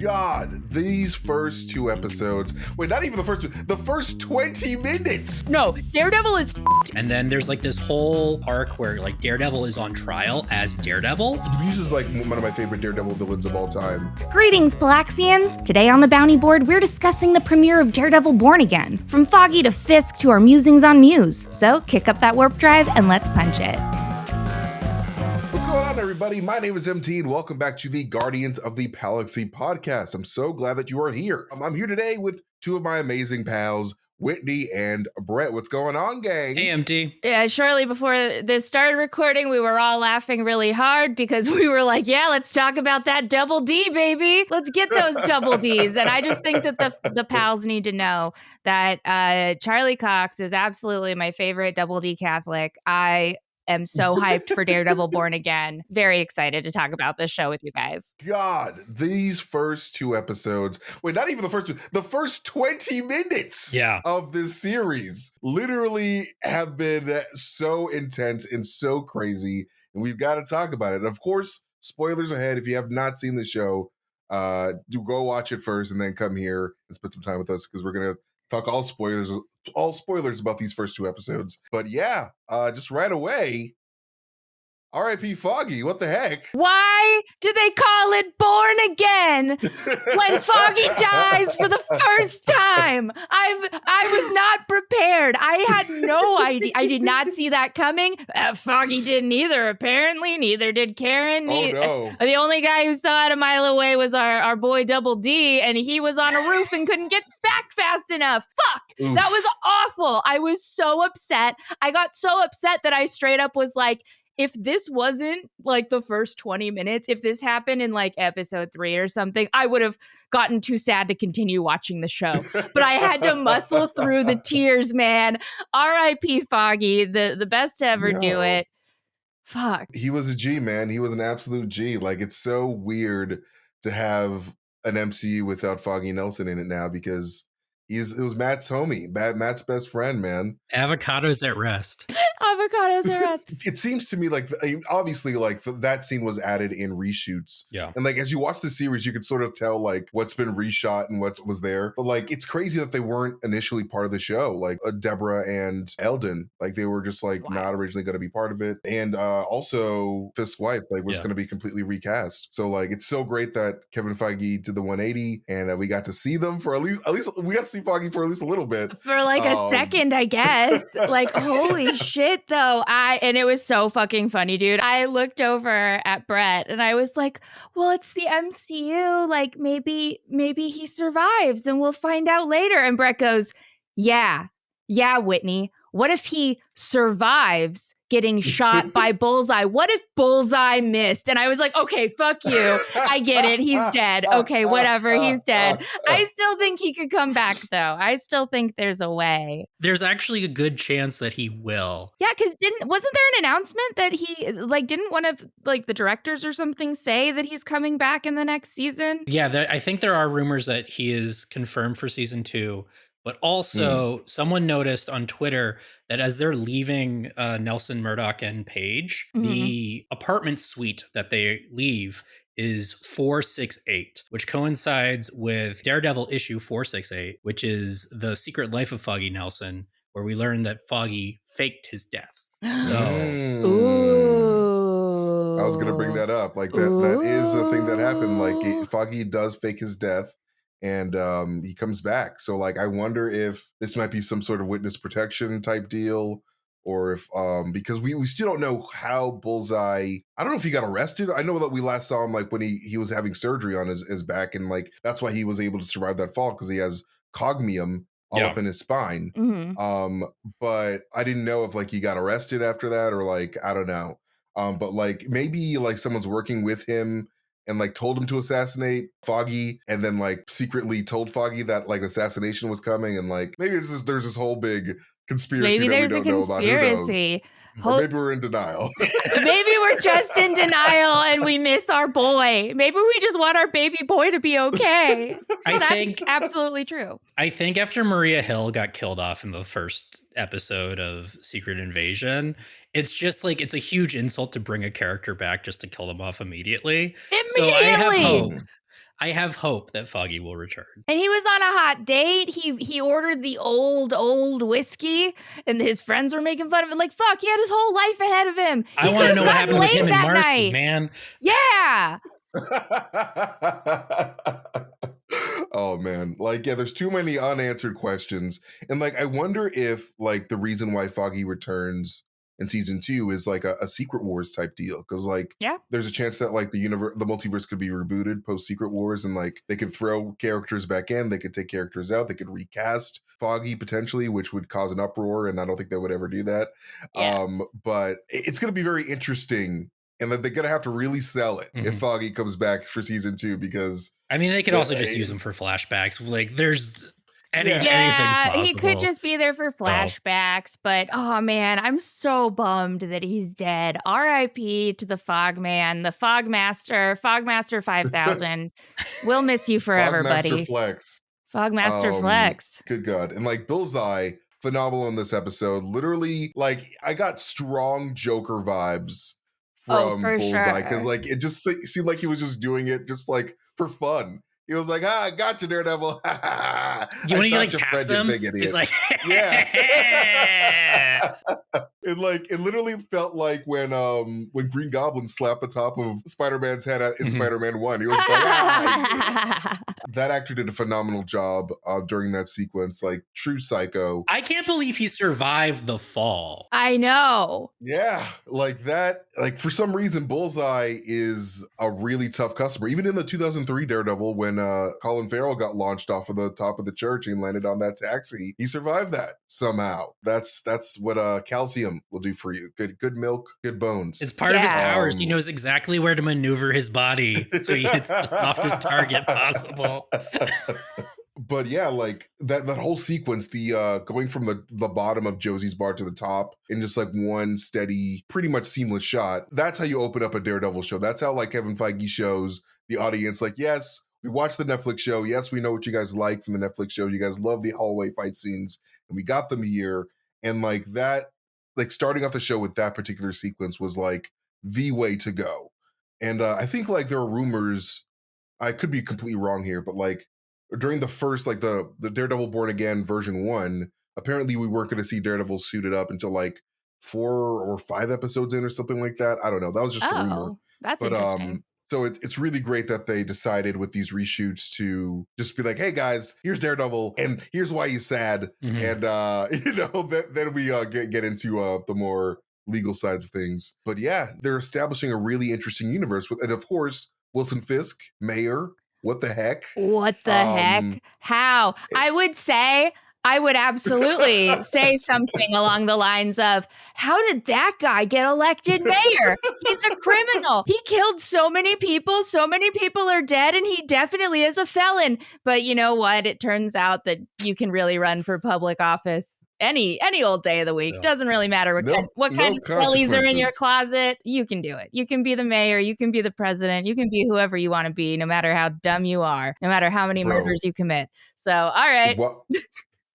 God, these first two episodes, wait, not even the first two, the first 20 minutes. No, Daredevil is And then there's like this whole arc where like Daredevil is on trial as Daredevil. Muse is like one of my favorite Daredevil villains of all time. Greetings, Palaxians! Today on the Bounty Board, we're discussing the premiere of Daredevil Born Again. From Foggy to Fisk to our musings on Muse. So kick up that warp drive and let's punch it. What's going on, everybody? My name is MT and welcome back to the Guardians of the Palaxy podcast. I'm so glad that you are here. I'm here today with two of my amazing pals, Whitney and Brett. What's going on, gang? Hey, MT. Yeah, shortly before this started recording, we were all laughing really hard because we were like, yeah, let's talk about that double D, baby. Let's get those double Ds. And I just think that the pals need to know that Charlie Cox is absolutely my favorite double D Catholic. I am so hyped for Daredevil Born Again. Very excited to talk about this show with you guys. God, these first two episodes, wait, not even the first two, the first 20 minutes of this series literally have been so intense and so crazy, and we've got to talk about it. And of course, spoilers ahead. If you have not seen the show, do go watch it first and then come here and spend some time with us because we're going to talk all spoilers about these first two episodes. But yeah, just right away, R.I.P. Foggy, what the heck? Why do they call it Born Again when Foggy dies for the first time? I was not prepared. I had no idea. I did not see that coming. Foggy didn't either, apparently. Neither did Karen. Oh, no. The only guy who saw it a mile away was our boy Double D, and he was on a roof and couldn't get back fast enough. Fuck! Oof. That was awful. I was so upset. I got so upset that I straight up was like, if this wasn't like the first 20 minutes, if this happened in like episode 3 or something, I would have gotten too sad to continue watching the show. But I had to muscle through the tears, man. R.I.P. Foggy, the best to ever do it. Fuck. He was a G, man. He was an absolute G. Like, it's so weird to have an MCU without Foggy Nelson in it now because it was Matt's homie, Matt's best friend, man. Avocados at rest. Avocados at rest. It seems to me like, obviously, like that scene was added in reshoots. Yeah. And like, as you watch the series, you could sort of tell like what's been reshot and what was there. But like, it's crazy that they weren't initially part of the show. Like Deborah and Eldon, like they were just like not originally going to be part of it. And also Fisk's wife, like was going to be completely recast. So like, it's so great that Kevin Feige did the 180 and we got to see them for at least we got to see Foggy for at least a little bit. For like a second, I guess. Like, holy shit, though. And it was so fucking funny, dude. I looked over at Brett and I was like, well, it's the MCU. Like, maybe he survives and we'll find out later. And Brett goes, yeah, Whitney. What if he survives getting shot by Bullseye? What if Bullseye missed? And I was like, okay, fuck you. I get it. He's dead. Okay, whatever. He's dead. I still think he could come back, though. I still think there's a way. There's actually a good chance that he will. Yeah, because wasn't there an announcement that he, like, didn't one of, like, the directors or something say that he's coming back in the next season? Yeah, I think there are rumors that he is confirmed for season 2. But also, someone noticed on Twitter that as they're leaving Nelson, Murdock, and Paige, the apartment suite that they leave is 468, which coincides with Daredevil issue 468, which is The Secret Life of Foggy Nelson, where we learn that Foggy faked his death. So, Ooh. I was going to bring that up. Like that is a thing that happened. Like Foggy does fake his death. And he comes back. So, like, I wonder if this might be some sort of witness protection type deal, or if because we still don't know how Bullseye. I don't know if he got arrested. I know that we last saw him like when he was having surgery on his back, and like that's why he was able to survive that fall because he has cognium all up in his spine. But I didn't know if like he got arrested after that or like I don't know. But like maybe like someone's working with him and like told him to assassinate Foggy and then like secretly told Foggy that like assassination was coming and like maybe there's this whole big conspiracy that we don't know about. Who knows? Or maybe we're in denial. Maybe we're just in denial and we miss our boy. Maybe we just want our baby boy to be okay. That's absolutely true. I think after Maria Hill got killed off in the first episode of Secret Invasion, it's just like it's a huge insult to bring a character back just to kill them off immediately. So I have hope. I have hope that Foggy will return. And he was on a hot date. He ordered the old whiskey, and his friends were making fun of him. Like, fuck, he had his whole life ahead of him. I He want to could know have what gotten happened with him laid and that Marcy, night. man. Yeah. Oh man, like, yeah, there's too many unanswered questions. And like, I wonder if like the reason why Foggy returns in season 2 is like a Secret Wars type deal. Cause like, Yeah. there's a chance that like the multiverse could be rebooted post Secret Wars, and like they could throw characters back in, they could take characters out, they could recast Foggy potentially, which would cause an uproar. And I don't think they would ever do that. Yeah. But it's going to be very interesting, and that they're going to have to really sell it if Foggy comes back for season 2, because I mean, they could also just use him for flashbacks. Like, there's anything's possible. He could just be there for flashbacks, but oh man, I'm so bummed that he's dead. R.I.P. to the Fogman, the Fogmaster 5000. We'll miss you forever, Fogmaster buddy. Flex. Fogmaster Flex. Good God. And like Bullseye, phenomenal in this episode. Literally, like, I got strong Joker vibes from Bullseye, because like it just seemed like he was just doing it just like for fun. He was like, I got you, Daredevil. When he like taps him, he's like, yeah. It literally felt like when Green Goblin slapped the top of Spider-Man's head in Spider-Man 1. He was like, That actor did a phenomenal job during that sequence, like true psycho. I can't believe he survived the fall. I know. Yeah, like that. Like, for some reason, Bullseye is a really tough customer. Even in the 2003 Daredevil, when Colin Farrell got launched off of the top of the church and landed on that taxi, he survived that somehow. That's what calcium will do for you. Good milk, good bones. It's part of his powers. He knows exactly where to maneuver his body so he hits the softest target possible. But yeah, like that whole sequence, the going from the bottom of Josie's bar to the top in just like one steady, pretty much seamless shot. That's how you open up a Daredevil show. That's how like Kevin Feige shows the audience, like, yes, we watched the Netflix show. Yes, we know what you guys like from the Netflix show. You guys love the hallway fight scenes, and we got them here. And like that, like starting off the show with that particular sequence was like the way to go. And I think like there are rumors, I could be completely wrong here, but like during the first, like the Daredevil Born Again version 1, apparently we weren't going to see Daredevil suited up until like 4 or 5 episodes in or something like that. I don't know. That was just a rumor. That's interesting. So it's really great that they decided with these reshoots to just be like, hey guys, here's Daredevil, and here's why he's sad. And then we get into the more legal side of things. But yeah, they're establishing a really interesting universe and of course, Wilson Fisk, Mayor. What the heck? What the heck? How? I would absolutely say something along the lines of, how did that guy get elected mayor? He's a criminal. He killed so many people are dead, and he definitely is a felon. But you know what? It turns out that you can really run for public office any old day of the week. Doesn't really matter what kind of skellies are in your closet. You can do it. You can be the mayor. You can be the president. You can be whoever you want to be, no matter how dumb you are, no matter how many murders you commit. So, all right.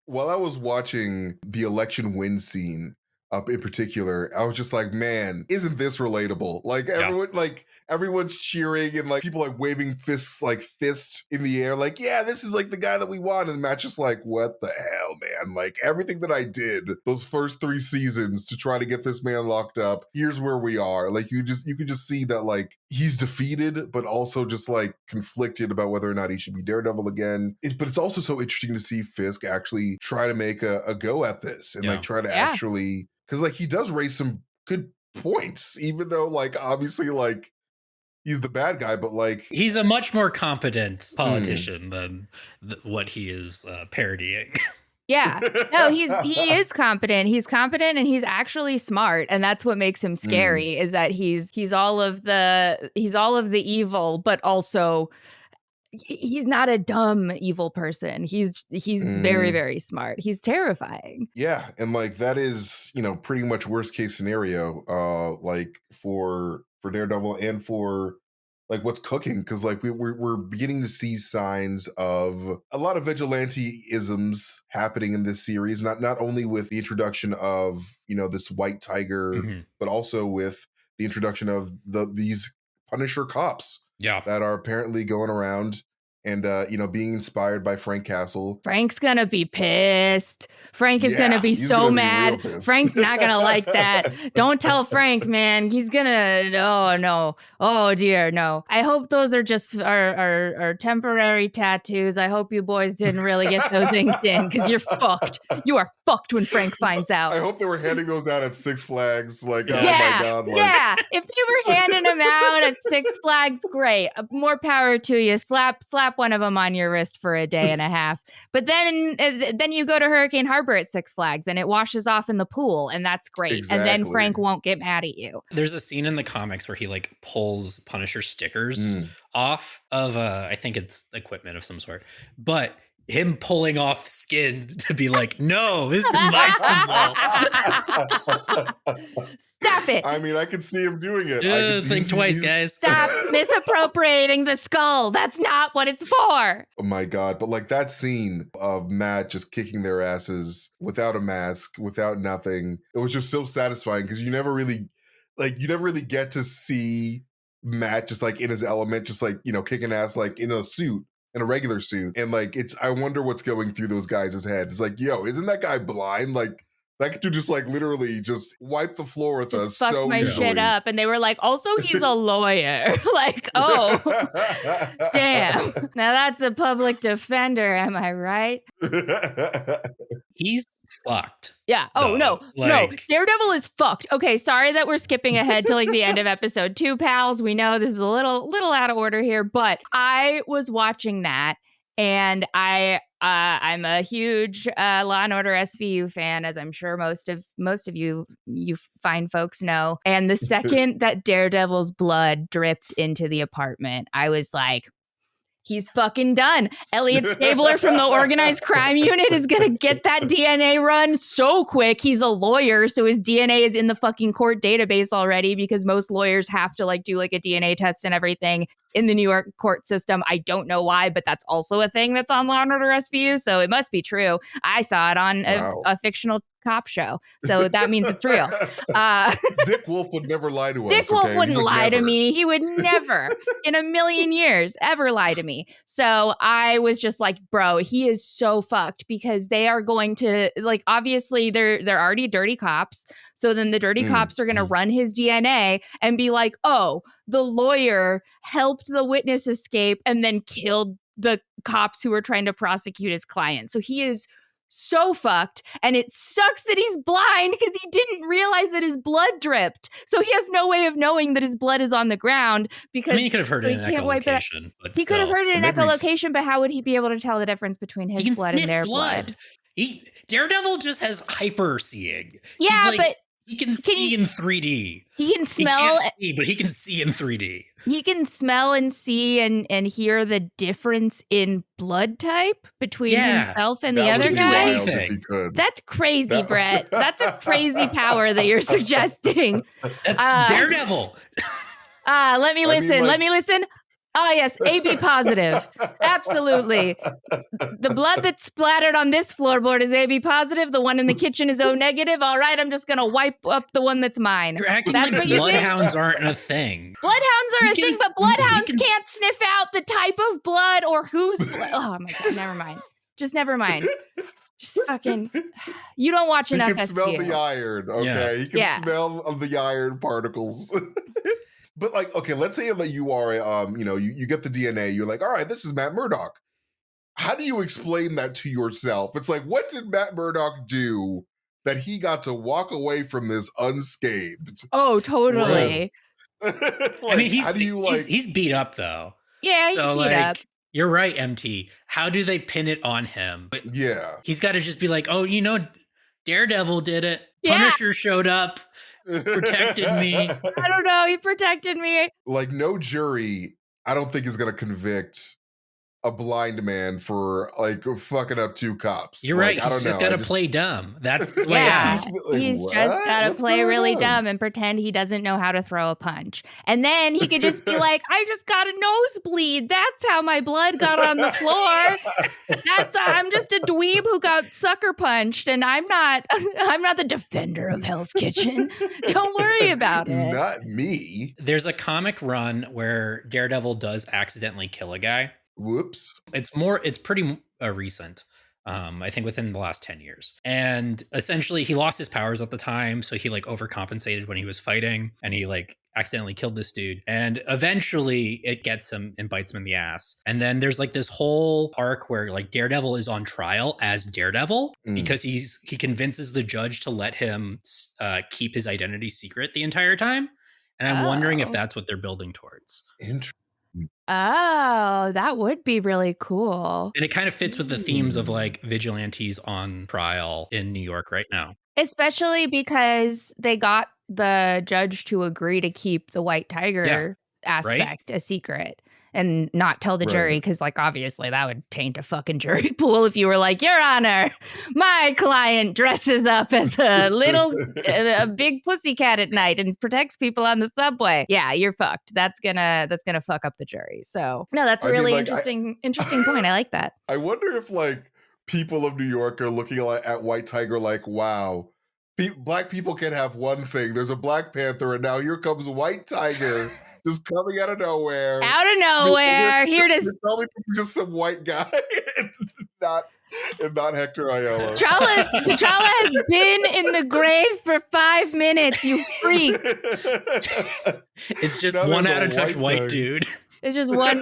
While I was watching the election win scene up in particular, I was just like, man, isn't this relatable? Like everyone's cheering and like people like waving fist in the air, like, yeah, this is like the guy that we want. And Matt's just like, what the hell, man? Like everything that I did those first 3 seasons to try to get this man locked up, here's where we are. Like you can just see that like he's defeated, but also just like conflicted about whether or not he should be Daredevil again. But it's also so interesting to see Fisk actually try to make a go at this and like try to actually, because like he does raise some good points, even though like obviously like he's the bad guy, but like he's a much more competent politician than what he is parodying. Yeah, no, he is competent. He's competent and he's actually smart, and that's what makes him scary. Is that he's all of the evil, but also he's not a dumb evil person. He's very, very smart. He's terrifying. Yeah, and like that is, pretty much worst case scenario like for Daredevil and for like what's cooking, because like we're beginning to see signs of a lot of vigilante-isms happening in this series, not only with the introduction of this white tiger, but also with the introduction of these Punisher cops that are apparently going around and being inspired by Frank Castle. Frank's gonna be pissed. Frank is gonna be he's so gonna be mad. real pissed. Frank's not gonna like that. Don't tell Frank, man. He's gonna. Oh no. Oh dear, no. I hope those are just are temporary tattoos. I hope you boys didn't really get those inked in, because you're fucked. You are fucked when Frank finds out. I hope they were handing those out at Six Flags. Like, yeah, oh my God. Like, yeah. If they were handing them out at Six Flags, great. More power to you. Slap one of them on your wrist for a day and a half. But then you go to Hurricane Harbor at Six Flags and it washes off in the pool, and that's great. Exactly. And then Frank won't get mad at you. There's a scene in the comics where he like pulls Punisher stickers off of I think it's equipment of some sort, but him pulling off skin to be like, no, this is my symbol. Stop it. I mean, I can see him doing it. Think twice, guys. Stop misappropriating the skull. That's not what it's for. Oh my God. But like that scene of Matt just kicking their asses without a mask, without nothing. It was just so satisfying because you never really get to see Matt just like in his element, just like, kicking ass like in a suit. In a regular suit. And like I wonder what's going through those guys' heads. It's like, yo, isn't that guy blind? Like that dude just like literally just wiped the floor with us fucked so my easily. shit up. And they were like, also he's a lawyer. Like, oh damn. Now that's a public defender, am I right? He's fucked. Yeah. Oh, no. Daredevil is fucked. Okay, sorry that we're skipping ahead to like the end of episode 2, pals. We know this is a little out of order here, but I was watching that, and I'm a huge Law and Order SVU fan, as I'm sure most of you fine folks know. And the second that Daredevil's blood dripped into the apartment, I was like, he's fucking done. Elliot Stabler from the Organized Crime Unit is going to get that DNA run so quick. He's a lawyer, so his DNA is in the fucking court database already, because most lawyers have to like do like a DNA test and everything in the New York court system. I don't know why, but that's also a thing that's on Law and Order SVU, so it must be true. I saw it on a fictional cop show, so that means it's real. Dick Wolf would never lie to us. Dick Wolf wouldn't lie to me. He would never in a million years ever lie to me. So I was just like, bro, he is so fucked, because they are going to, like, obviously they're already dirty cops. So then the dirty cops are going to run his DNA and be like, oh, the lawyer helped the witness escape and then killed the cops who were trying to prosecute his client. So he is so fucked, and it sucks that he's blind because he didn't realize that his blood dripped. So he has no way of knowing that his blood is on the ground, because he could have heard it in echolocation. He could have heard it in echolocation, but how would he be able to tell the difference between his blood and their blood? Daredevil just has hyper seeing. Yeah, but he can see in 3D. He can smell. He can't see, but he can see in 3D. He can smell and see and hear the difference in blood type between himself and the other guy. That's crazy, Brett. That's a crazy power that you're suggesting. That's Daredevil. Let me listen. Oh, yes, AB positive. Absolutely. The blood that's splattered on this floorboard is AB positive. The one in the kitchen is O negative. All right, I'm just going to wipe up the one that's mine. You're acting like bloodhounds aren't a thing. Bloodhounds are a thing, but bloodhounds can't sniff out the type of blood or whose blood. Oh, my God, never mind. Just never mind. Just fucking, you don't watch enough SVU. He can smell the iron, okay? Yeah. He can smell of the iron particles. But like, okay, let's say that you are, you get the DNA. You're like, all right, this is Matt Murdock. How do you explain that to yourself? It's like, what did Matt Murdock do that he got to walk away from this unscathed? Oh, totally. I mean, he's beat up though. Yeah, he's beat up. You're right, MT. How do they pin it on him? But yeah, he's got to just be like, oh, Daredevil did it. Yeah. Punisher showed up. Protected me. I don't know. He protected me. Like, no jury, I don't think, is going to convict a blind man for like fucking up 2 cops. You're right. He's just got to play dumb. That's the way he's just got to play really dumb and pretend he doesn't know how to throw a punch. And then he could just be like, I just got a nosebleed. That's how my blood got on the floor. I'm just a dweeb who got sucker punched, and I'm not the defender of Hell's Kitchen. Don't worry about it. Not me. There's a comic run where Daredevil does accidentally kill a guy. Whoops. It's pretty recent. I think within the last 10 years. And essentially he lost his powers at the time. So he like overcompensated when he was fighting and he like accidentally killed this dude. And eventually it gets him and bites him in the ass. And then there's like this whole arc where like Daredevil is on trial as Daredevil because he convinces the judge to let him keep his identity secret the entire time. And I'm wondering if that's what they're building towards. Interesting. Oh, that would be really cool. And it kind of fits with the themes of like vigilantes on trial in New York right now. Especially because they got the judge to agree to keep the white tiger aspect a secret and not tell the jury, because like obviously that would taint a fucking jury pool if you were like, Your Honor, my client dresses up as a big pussycat at night and protects people on the subway. Yeah, you're fucked. That's gonna fuck up the jury. So no, that's a really interesting point. I like that. I wonder if like people of New York are looking at White Tiger like, wow, black people can have one thing. There's a Black Panther, and now here comes White Tiger. Just coming out of nowhere. Here to probably just some white guy and not Hector Ayala. T'Challa has been in the grave for 5 minutes, you freak. It's just one out of touch white dude. It's just one.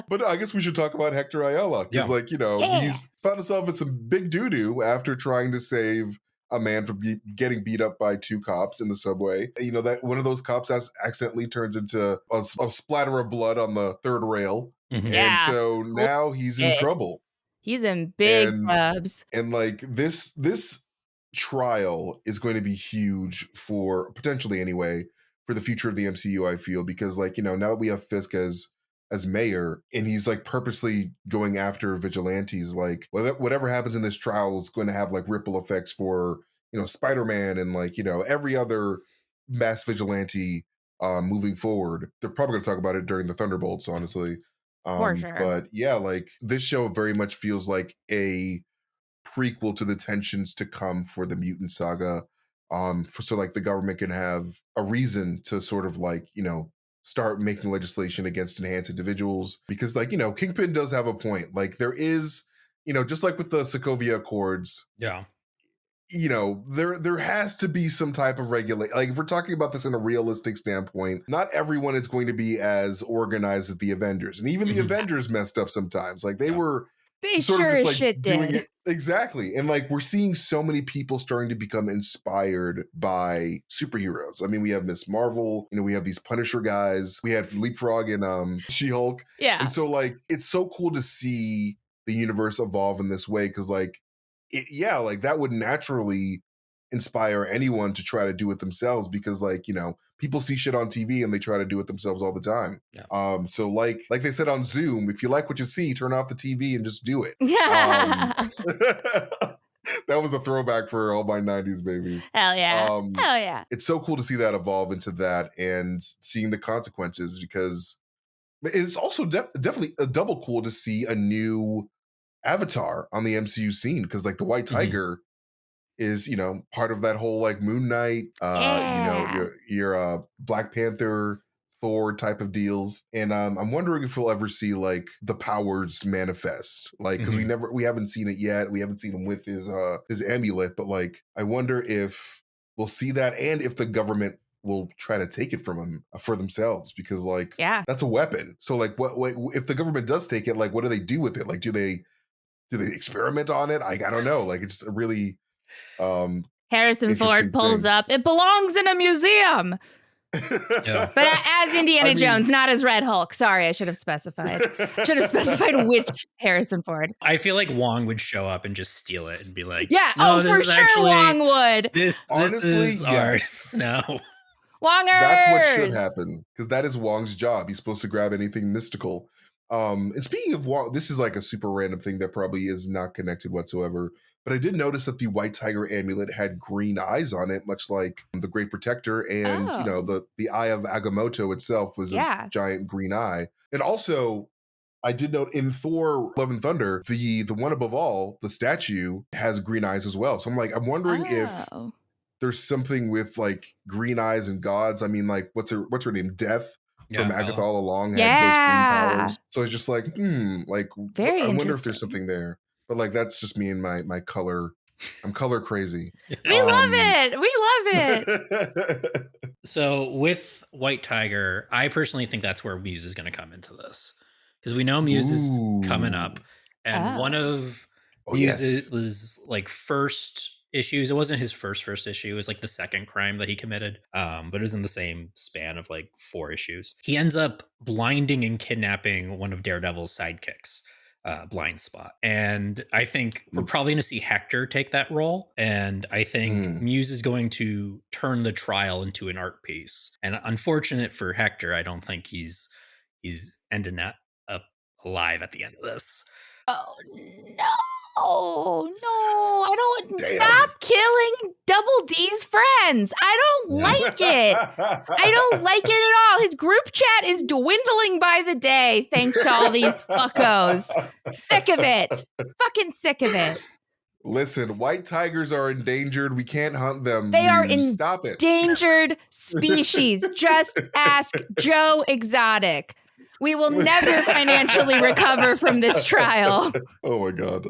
But I guess we should talk about Hector Ayala because, he's found himself in some big doo-doo after trying to save a man from getting beat up by 2 cops in the subway. You know, that one of those cops accidentally turns into a splatter of blood on the 3rd rail. Mm-hmm. And so now he's in trouble. He's in big clubs. And like this trial is going to be huge for, potentially anyway, for the future of the MCU, I feel, because now that we have Fisk as mayor and he's like purposely going after vigilantes, like whatever happens in this trial is going to have like ripple effects for Spider-Man and every other mass vigilante moving forward. They're probably going to talk about it during the Thunderbolts, honestly. For sure. But yeah, like this show very much feels like a prequel to the tensions to come for the mutant saga, so like the government can have a reason to sort of start making legislation against enhanced individuals, because Kingpin does have a point. Like there is, just like with the Sokovia Accords, there has to be some type of regulation. Like if we're talking about this in a realistic standpoint, not everyone is going to be as organized as the Avengers, and even the Avengers messed up sometimes. Like they were sort of just like doing it. Exactly. And like we're seeing so many people starting to become inspired by superheroes. I mean, we have Miss Marvel, we have these Punisher guys, we had Leapfrog and She-Hulk. Yeah. And so like it's so cool to see the universe evolve in this way, because that would naturally inspire anyone to try to do it themselves, because people see shit on TV and they try to do it themselves all the time. Yeah. So like they said on Zoom, if you like what you see, turn off the TV and just do it. That was a throwback for all my 90s babies. Hell yeah. Hell yeah. It's so cool to see that evolve into that and seeing the consequences, because it's also definitely a double cool to see a new avatar on the MCU scene, because like the White Tiger is part of that whole like Moon Knight, your Black Panther, Thor type of deals. And I'm wondering if we'll ever see like the powers manifest, like because we haven't seen it yet. We haven't seen him with his amulet, but like I wonder if we'll see that, and if the government will try to take it from him for themselves, because like that's a weapon. So like what if the government does take it, like what do they do with it? Like do they experiment on it? I don't know. Like it's a really Harrison Ford pulls up. It belongs in a museum. But as Indiana Jones, not as Red Hulk. Sorry, I should have specified. Which Harrison Ford. I feel like Wong would show up and just steal it and be like, no, for sure Wong would. This is ours now. Wongers! That's what should happen, because that is Wong's job. He's supposed to grab anything mystical. And speaking of Wong, this is like a super random thing that probably is not connected whatsoever, but I did notice that the White Tiger amulet had green eyes on it, much like the Great Protector, and the Eye of Agamotto itself was a giant green eye. And also, I did note in Thor: Love and Thunder, the one above all, the statue, has green eyes as well. So I'm wondering if there's something with like green eyes and gods. I mean, like what's her name? Death from Agatha Bella. all along had those green Yeah. powers. So it's just like, like, Very I wonder if there's interesting. something there. But like, that's just me and my color. I'm color crazy. We love it. We love it. So with White Tiger, I personally think that's where Muse is going to come into this, because we know Muse is coming up, and one of Muse's was like first issues. It wasn't his first issue. It was like the second crime that he committed, but it was in the same span of like 4 issues. He ends up blinding and kidnapping one of Daredevil's sidekicks. Blind Spot, and I think we're probably going to see Hector take that role, and I think Muse is going to turn the trial into an art piece. And unfortunate for Hector, I don't think he's ending up alive at the end of this. Oh no! I don't. Damn. Stop killing Double D's friends. I don't like it. I don't like it at all. His group chat is dwindling by the day thanks to all these fuckos. Sick of it. Fucking sick of it. Listen, white tigers are endangered. We can't hunt them. They are Stop it. endangered species. Just ask Joe Exotic. We will never financially recover from this trial. Oh my God.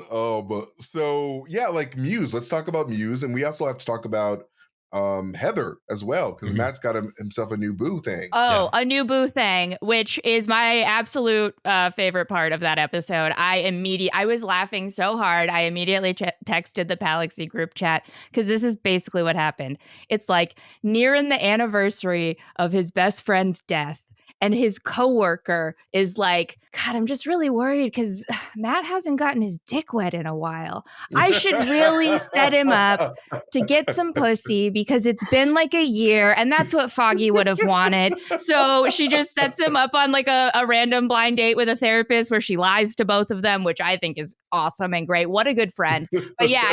But so yeah, like Muse. Let's talk about Muse, and we also have to talk about Heather as well, because Matt's got himself a new boo thing. Oh, yeah. A new boo thing, which is my absolute favorite part of that episode. I was laughing so hard, I immediately texted the Palaxy group chat, because this is basically what happened. It's like nearing the anniversary of his best friend's death. And his coworker is like, God, I'm just really worried because Matt hasn't gotten his dick wet in a while. I should really set him up to get some pussy because it's been like a year. And that's what Foggy would have wanted. So she just sets him up on like a random blind date with a therapist where she lies to both of them, which I think is awesome and great. What a good friend. But yeah,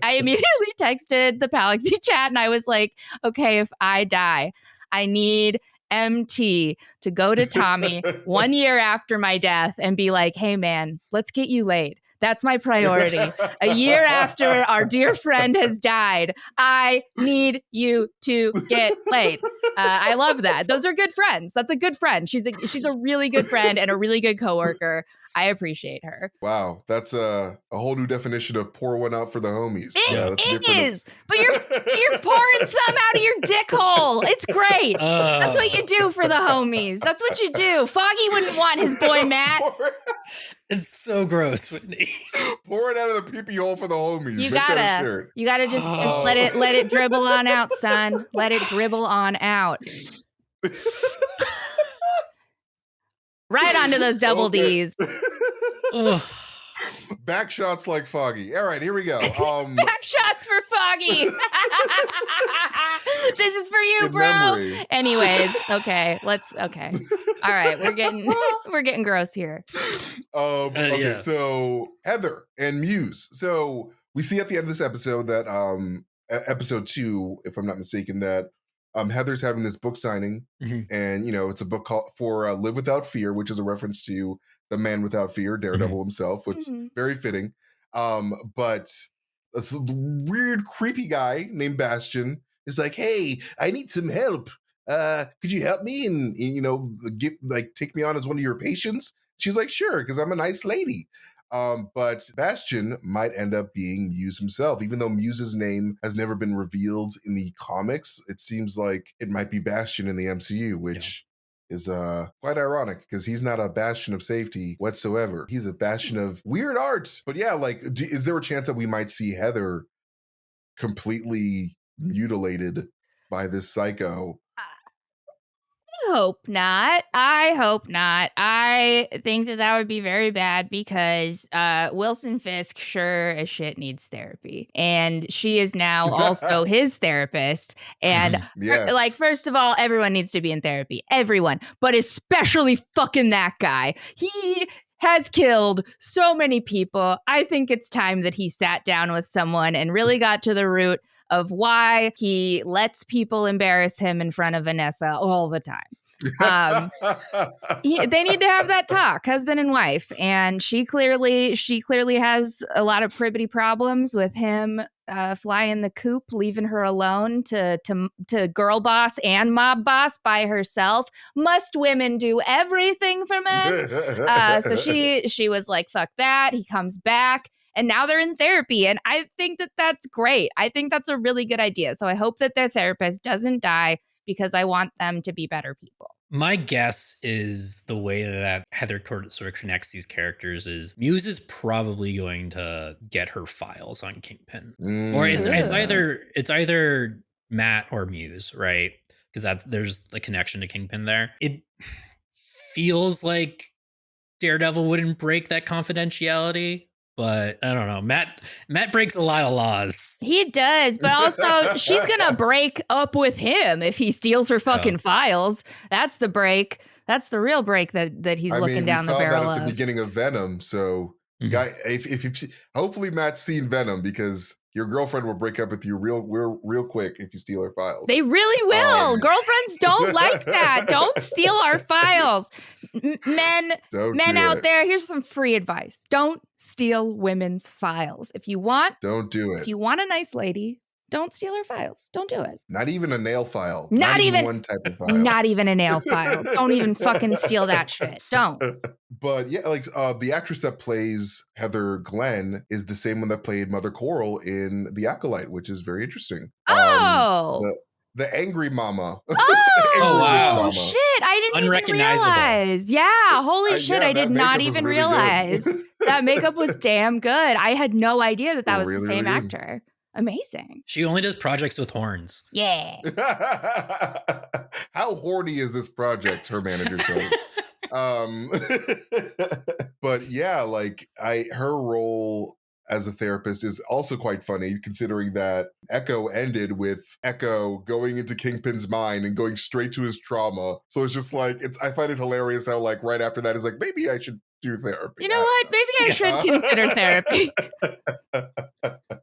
I immediately texted the Palaxy chat and I was like, okay, if I die, I need MT to go to Tommy 1 year after my death and be like, hey man, let's get you laid. That's my priority. A year after our dear friend has died, I need you to get laid. I love that. Those are good friends. That's a good friend. She's a really good friend and a really good coworker. I appreciate her. Wow, that's a whole new definition of pour one out for the homies. It is, but you're pouring some out of your dick hole. It's great. That's what you do for the homies. That's what you do. Foggy wouldn't want his boy Matt. It's so gross, Whitney. Pour it out of the pee-pee hole for the homies. You gotta just let it dribble on out, son. Let it dribble on out. Right onto those double D's. Back shots like Foggy. All right, here we go. Back shots for Foggy. This is for you, bro. Memory. Anyways, okay. All right, we're getting gross here. Okay, so Heather and Muse. So we see at the end of this episode that episode 2, if I'm not mistaken, that Heather's having this book signing, and it's a book called for Live Without Fear, which is a reference to the Man Without Fear, Daredevil himself, which is very fitting. But this weird, creepy guy named Bastion is like, "Hey, I need some help. Could you help me and take me on as one of your patients?" She's like, "Sure," because I'm a nice lady. But Bastion might end up being Muse himself. Even though Muse's name has never been revealed in the comics, it seems like it might be Bastion in the MCU, which is quite ironic because he's not a bastion of safety whatsoever. He's a bastion of weird art. But yeah, is there a chance that we might see Heather completely mutilated by this psycho? I hope not. I think that would be very bad because Wilson Fisk sure as shit needs therapy. And she is now also his therapist. And yes. First of all, everyone needs to be in therapy. Everyone. But especially fucking that guy. He has killed so many people. I think it's time that he sat down with someone and really got to the root of why he lets people embarrass him in front of Vanessa all the time. They need to have that talk, husband and wife. And she clearly has a lot of privity problems with him flying the coop, leaving her alone to girl boss and mob boss by herself. Must women do everything for men? So she was like, fuck that. He comes back. And now they're in therapy. And I think that that's great. I think that's a really good idea. So I hope that their therapist doesn't die because I want them to be better people. My guess is the way that Heather sort of connects these characters is Muse is probably going to get her files on Kingpin. Or it's either Matt or Muse, right? Because there's the connection to Kingpin there. It feels like Daredevil wouldn't break that confidentiality. But I don't know. Matt breaks a lot of laws. He does, but also she's gonna break up with him if he steals her fucking files. That's the break. That's the real break that he's looking down the barrel of. We saw that at the beginning of Venom. So, guy, if hopefully Matt's seen Venom because your girlfriend will break up with you real quick if you steal her files. They really will. Girlfriends don't like that. Don't steal our files. Men out there, here's some free advice. Don't steal women's files. Don't do it. If you want a nice lady, don't steal her files. Don't do it. Not even a nail file. Not even one type of file. Not even a nail file. Don't even fucking steal that shit. Don't. But yeah, like the actress that plays Heather Glenn is the same one that played Mother Coral in The Acolyte, which is very interesting. Oh. The angry mama. Oh, shit. I didn't even realize. Yeah. Holy shit. I did not even realize. That makeup was damn good. I had no idea that was really, the same actor. Amazing. She only does projects with horns. Yeah. How horny is this project? Her manager said. But yeah, like her role as a therapist is also quite funny, considering that Echo ended with Echo going into Kingpin's mind and going straight to his trauma. So it's just like, I find it hilarious how like right after that is like, maybe I should do therapy. You know what? Maybe I should consider therapy.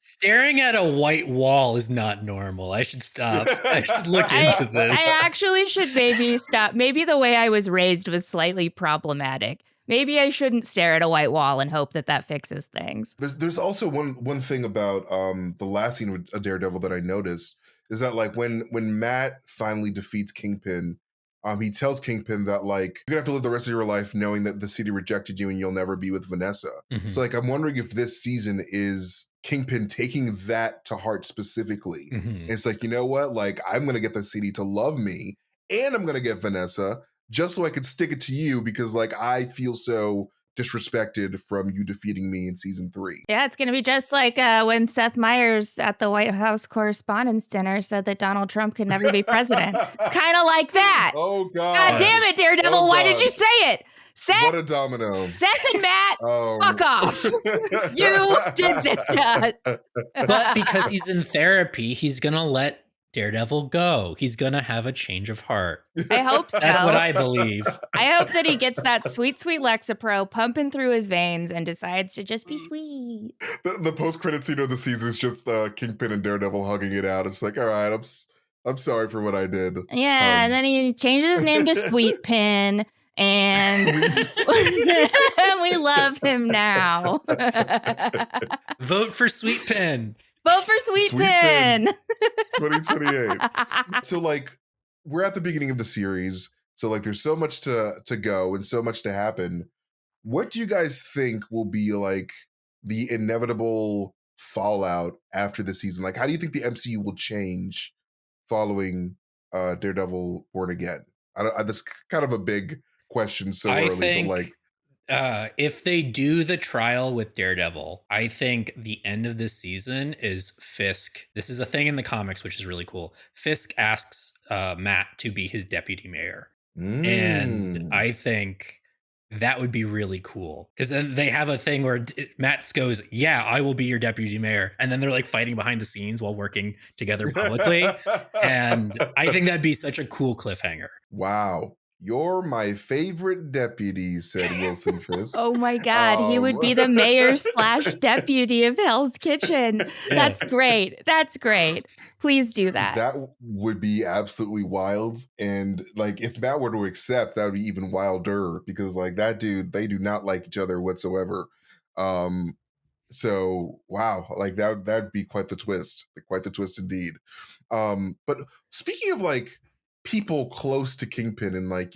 Staring at a white wall is not normal. I should stop. I should look into this. I actually should maybe stop. Maybe the way I was raised was slightly problematic. Maybe I shouldn't stare at a white wall and hope that fixes things. There's also one thing about the last scene with Daredevil that I noticed is that like when Matt finally defeats Kingpin, he tells Kingpin that like you're gonna have to live the rest of your life knowing that the city rejected you and you'll never be with Vanessa. Mm-hmm. So like I'm wondering if this season is Kingpin taking that to heart specifically. Mm-hmm. And it's like, you know what? Like I'm gonna get the city to love me and I'm gonna get Vanessa just so I could stick it to you because like I feel so disrespected from you defeating me in season 3. Yeah, it's going to be just like when Seth Meyers at the White House Correspondents' Dinner said that Donald Trump could never be president. It's kind of like that. Oh, God. God damn it, Daredevil. Why did you say it? Seth, what a domino. Seth and Matt, fuck off. You did this to us. But because he's in therapy, he's going to let Daredevil go. He's gonna have a change of heart. I hope so. That's what I believe. I hope that he gets that sweet Lexapro pumping through his veins and decides to just be sweet. The post-credit scene of the season is just Kingpin and Daredevil hugging it out. It's like, all right, I'm sorry for what I did. Yeah, and then he changes his name to Sweet Pin. And we love him now. Vote for Sweet Pin. Vote for Sweet Pin. 2028. So like we're at the beginning of the series. So like there's so much to go and so much to happen. What do you guys think will be like the inevitable fallout after the season? Like how do you think the MCU will change following Daredevil Born Again? That's kind of a big question so early, but like if they do the trial with Daredevil, I think the end of this season is Fisk. This is a thing in the comics, which is really cool. Fisk asks Matt to be his deputy mayor. And I think that would be really cool. Because then they have a thing where Matt goes, yeah, I will be your deputy mayor. And then they're like fighting behind the scenes while working together publicly. And I think that'd be such a cool cliffhanger. Wow. You're my favorite deputy, said Wilson Fisk. Oh my God, he would be the mayor / deputy of Hell's Kitchen. That's great. That's great. Please do that. That would be absolutely wild. And like, if Matt were to accept, that would be even wilder because like that dude, they do not like each other whatsoever. So wow, like that'd be quite the twist, indeed. But speaking of like people close to Kingpin and like,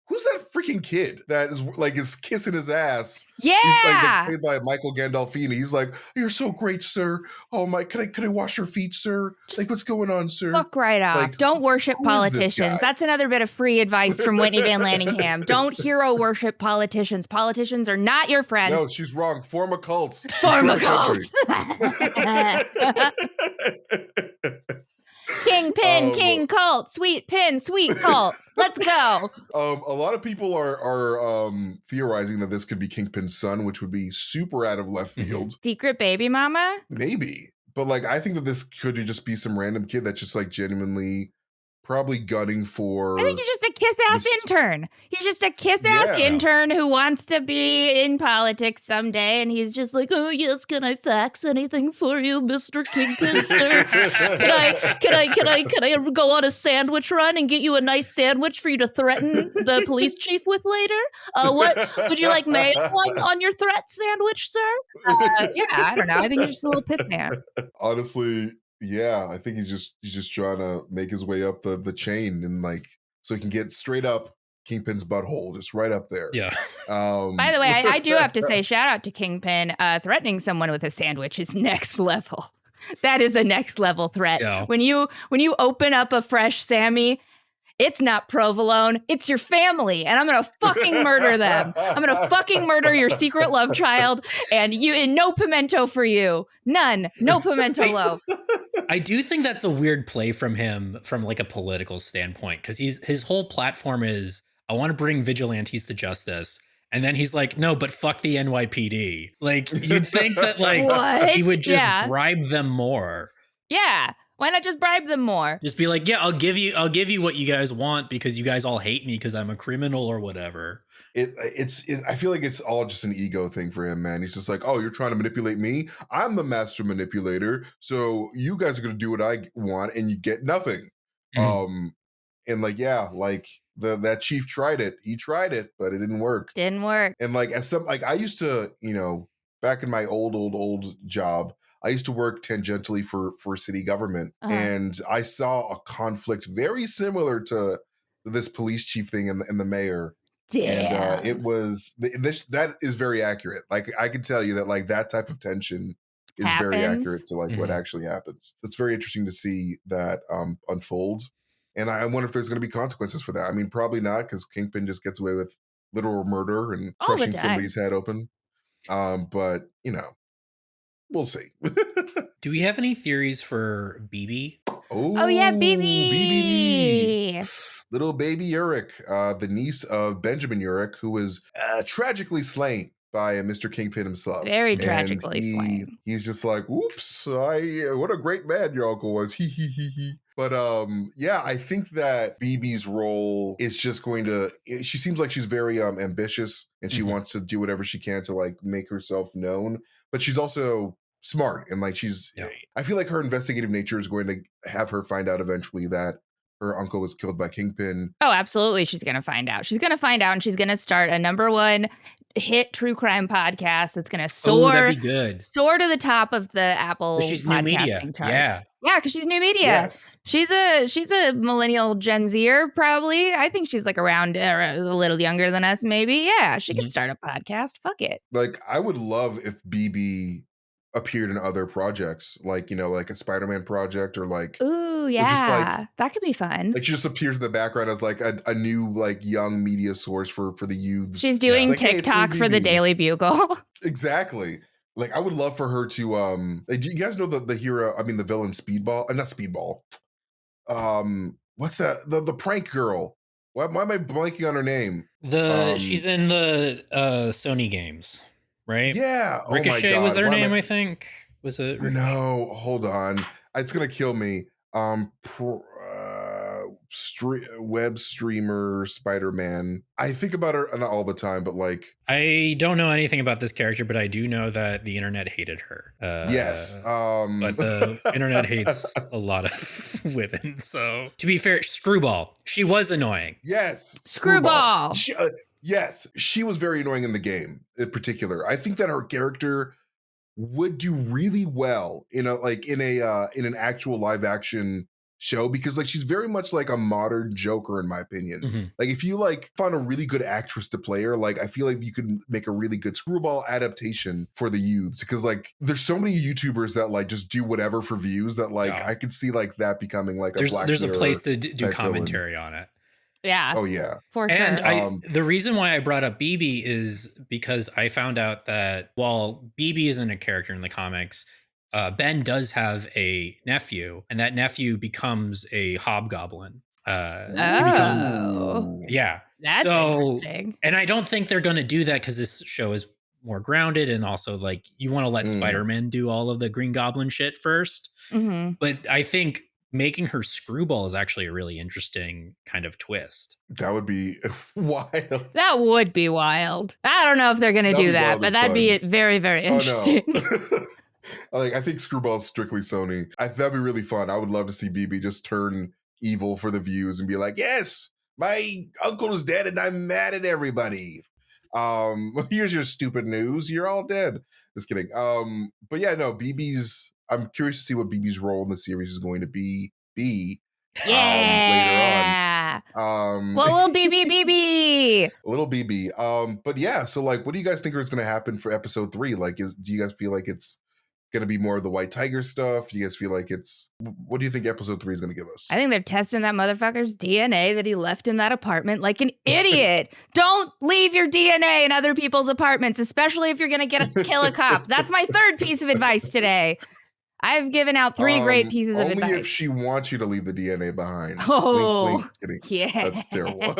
who's that freaking kid that is kissing his ass? Yeah. He's like that's played by Michael Gandolfini. He's like, "You're so great, sir. Oh my, can I wash your feet, sir? Just like, what's going on, sir?" Fuck right off. Like, Don't worship who is this politicians. guy? That's another bit of free advice from Whitney Van Laningham. Don't hero worship politicians. Politicians are not your friends. No, she's wrong. Form a cult. Form a Destroy cult. country. Kingpin, king cult, sweet pin, sweet cult. Let's go. A lot of people are theorizing that this could be Kingpin's son, which would be super out of left field. Secret baby mama? Maybe. But like I think that this could just be some random kid that's just like genuinely probably gunning for I think he's just a kiss-ass intern. He's just a kiss-ass intern who wants to be in politics someday, and he's just like, "Oh yes, can I fax anything for you, Mr. Kingpin, sir? Can I go on a sandwich run and get you a nice sandwich for you to threaten the police chief with later? What would you like mayo on your threat sandwich, sir?" Yeah, I don't know. I think he's just a little piss man. Honestly, yeah, I think he's just trying to make his way up the chain and like so he can get straight up Kingpin's butthole, just right up there. Yeah. By the way, I do have to say, shout out to Kingpin. Threatening someone with a sandwich is next level. That is a next level threat. Yeah. When you open up a fresh Sammy, it's not provolone, it's your family, and I'm gonna fucking murder them. I'm gonna fucking murder your secret love child, and no pimento for you. None. No pimento loaf. I do think that's a weird play from him from like a political standpoint, because his whole platform is, I want to bring vigilantes to justice. And then he's like, no, but fuck the NYPD. Like, you'd think that like he would just bribe them more. Yeah. Why not just bribe them more? Just be like, yeah, I'll give you what you guys want because you guys all hate me because I'm a criminal or whatever. I feel like it's all just an ego thing for him, man. He's just like, oh, you're trying to manipulate me? I'm the master manipulator. So you guys are going to do what I want and you get nothing. Mm-hmm. And like, yeah, like that chief tried it. He tried it, but it didn't work. Didn't work. And like, I used to, back in my old job, I used to work tangentially for city government, and I saw a conflict very similar to this police chief thing and the mayor. Damn. And it was that is very accurate. Like I can tell you that like that type of tension is very accurate to like what actually happens. It's very interesting to see that unfold, and I wonder if there's going to be consequences for that. I mean, probably not, because Kingpin just gets away with literal murder and crushing somebody's head open. But we'll see. Do we have any theories for BB? Oh yeah, BB. Little baby Urich, the niece of Benjamin Urich, who was tragically slain by Mr. Kingpin himself. Very tragically slain. He's just like, "Oops, what a great man your uncle was." He. But yeah, I think that BB's role is just going to. She seems like she's very ambitious, and she wants to do whatever she can to like make herself known. But she's also smart, and like I feel like her investigative nature is going to have her find out eventually that her uncle was killed by Kingpin. Oh, absolutely. She's going to find out. She's going to find out, and she's going to start a #1 hit true crime podcast that's going to soar. That'd be good. Soar to the top of the Apple she's new media. Charts. Yeah, because she's new media. Yes. She's a millennial Gen Zer, probably. I think she's like around a little younger than us, maybe. Yeah, she could start a podcast. Fuck it. Like, I would love if BB appeared in other projects, like like a Spider-Man project, or like, ooh, yeah, that could be fun. Like she just appears in the background as like a new like young media source for the youths. She's doing TikTok for the Daily Bugle. Exactly. Like I would love for her to do you guys know the hero? I mean the villain Speedball, not Speedball. What's that? The prank girl. Why am I blanking on her name? She's in the Sony games. Right? Yeah. Ricochet was her name, I think. Was it Ricochet? No, hold on. It's gonna kill me. web streamer Spider-Man. I think about her not all the time, but like I don't know anything about this character, but I do know that the internet hated her. yes, but the internet hates a lot of women. So to be fair, Screwball, she was annoying. Yes, Screwball. Yes, she was very annoying in the game in particular. I think that her character would do really well in an actual live action show, because like she's very much like a modern Joker in my opinion. Mm-hmm. Like if you like found a really good actress to play her, like I feel like you could make a really good Screwball adaptation for the youths, because like there's so many YouTubers that like just do whatever for views that like I could see like that becoming like there's a place to do type commentary on it. Yeah. Oh yeah. For And sure. the reason why I brought up BB is because I found out that while BB isn't a character in the comics, Ben does have a nephew, and that nephew becomes a hobgoblin. Yeah. That's interesting. And I don't think they're going to do that because this show is more grounded, and also like you want to let Spider-Man do all of the Green Goblin shit first. Mm-hmm. But I think making her Screwball is actually a really interesting kind of twist. That would be wild. That would be wild. I don't know if they're going to do that, but that'd be very, very interesting. Oh, no. I think Screwball's strictly Sony. That'd be really fun. I would love to see BB just turn evil for the views and be like, yes, my uncle is dead and I'm mad at everybody. Here's your stupid news. You're all dead. Just kidding. But yeah, no, I'm curious to see what BB's role in the series is going to be yeah. later on. What will BB? Little BB. But yeah, so like, what do you guys think is going to happen for episode 3? Like, do you guys feel like it's going to be more of the White Tiger stuff? Do you guys feel like what do you think episode 3 is going to give us? I think they're testing that motherfucker's DNA that he left in that apartment like an idiot. Don't leave your DNA in other people's apartments, especially if you're going to kill a cop. That's my third piece of advice today. I've given out 3 great pieces of advice. Only if she wants you to leave the DNA behind. Oh, wink, wink. Kidding. Yeah. That's terrible.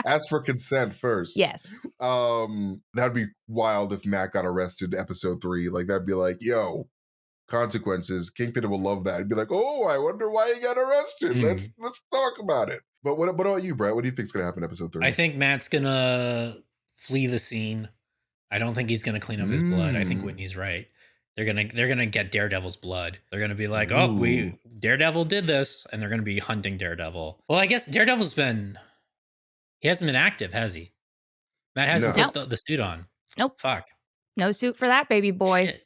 Ask for consent first. Yes. That'd be wild if Matt got arrested episode 3. Like, that'd be like, yo, consequences. Kingpin will love that. He'd be like, oh, I wonder why he got arrested. Let's talk about it. But what about you, Brett? What do you think's going to happen in episode 3? I think Matt's going to flee the scene. I don't think he's going to clean up his blood. I think Whitney's right. They're gonna get Daredevil's blood. They're gonna be like, oh, Daredevil did this, and they're gonna be hunting Daredevil. Well, I guess Daredevil's he hasn't been active, has he? Matt hasn't put the suit on. Nope. Fuck. No suit for that, baby boy. Shit.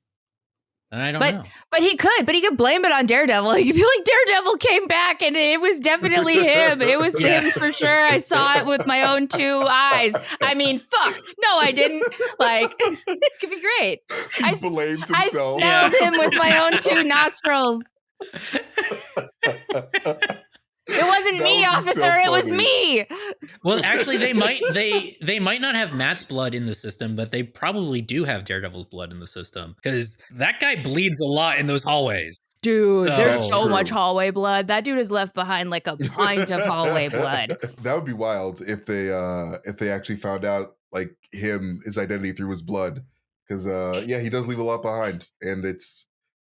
And I don't know. But he could blame it on Daredevil. He could be like, Daredevil came back and it was definitely him. It was him for sure. I saw it with my own 2 eyes. I mean, fuck. No, I didn't. Like, it could be great. He blames himself. I smelled him with my own 2 nostrils. It wasn't me, officer. So it was me. Well, actually, they might not have Matt's blood in the system, but they probably do have Daredevil's blood in the system, because that guy bleeds a lot in those hallways. Dude, there's so much hallway blood. That dude has left behind like a pint of hallway blood. That would be wild if they actually found out like his identity through his blood, because he does leave a lot behind, and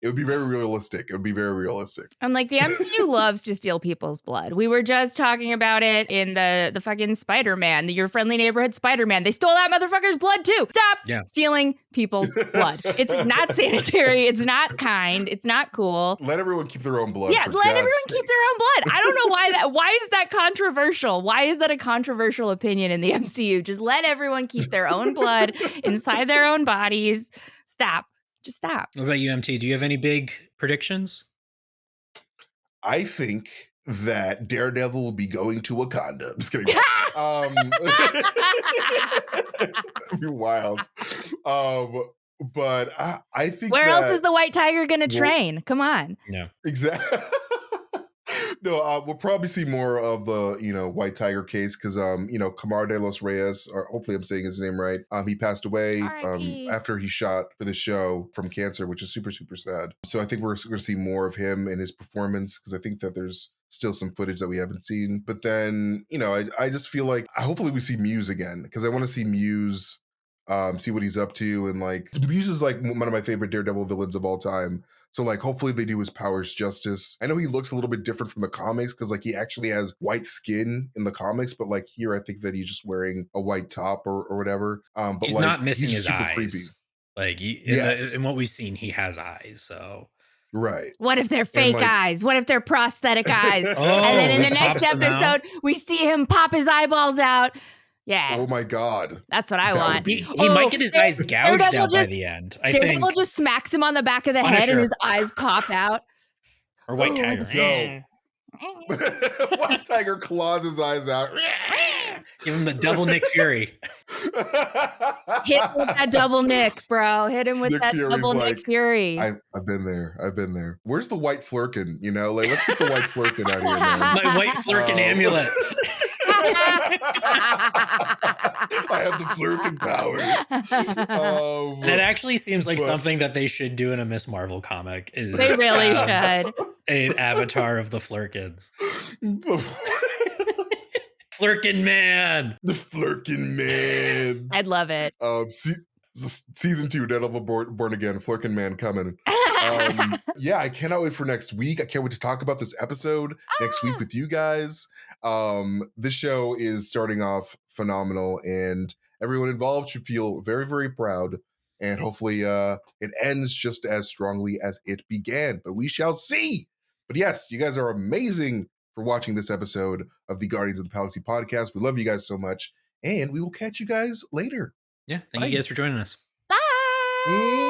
it would be very realistic. It would be very realistic. And like the MCU loves to steal people's blood. We were just talking about it in the fucking Spider-Man, your friendly neighborhood Spider-Man. They stole that motherfucker's blood too. Stop stealing people's blood. It's not sanitary. It's not kind. It's not cool. Let everyone keep their own blood. Yeah, let everyone keep their own blood. I don't know why is that controversial? Why is that a controversial opinion in the MCU? Just let everyone keep their own blood inside their own bodies. Stop. Just stop. What about you, MT? Do you have any big predictions? I think that Daredevil will be going to Wakanda. I'm just kidding. That'd be wild. But I think where else is the White Tiger going to train? Come on. No. Exactly. No, we'll probably see more of the, White Tiger case, because, Camar de los Reyes, or hopefully I'm saying his name right, he passed away after he shot for the show from cancer, which is super, super sad. So I think we're going to see more of him and his performance, because I think that there's still some footage that we haven't seen. But then, I just feel like hopefully we see Muse again, because I want to see Muse see what he's up to. And like, Muse is like one of my favorite Daredevil villains of all time. So like, hopefully they do his powers justice. I know he looks a little bit different from the comics because like he actually has white skin in the comics, but like here I think that he's just wearing a white top or whatever. But he's like, not missing his super eyes. creepy. Like in what we've seen, he has eyes. So right. What if they're fake eyes? What if they're prosthetic eyes? And then in the next episode, we see him pop his eyeballs out. Yeah. Oh my God. That's what I want. He might get his eyes gouged out by the end. Daredevil just smacks him on the back of the head and his eyes pop out. Or White Tiger. White Tiger claws his eyes out. Give him the double Nick Fury. Hit him with that double Nick, bro. Hit him with that double Nick Fury. I've been there. Where's the white flirkin? You know, like let's get the white flirkin out of here, man. My white flirkin amulet. I have the flirkin powers. That actually seems like something that they should do in a Miss Marvel comic. They really should. An avatar of the Flirkins. Flirkin Man. The Flirkin Man. I'd love it. Season 2, Daredevil Born Again, Flirkin Man coming. Yeah, I cannot wait for next week. I can't wait to talk about this episode next week with you guys. This show is starting off phenomenal, and everyone involved should feel very, very proud. And hopefully it ends just as strongly as it began. But we shall see. But yes, you guys are amazing for watching this episode of the Guardians of the Palaxy podcast. We love you guys so much. And we will catch you guys later. Yeah, thank you guys for joining us. Bye.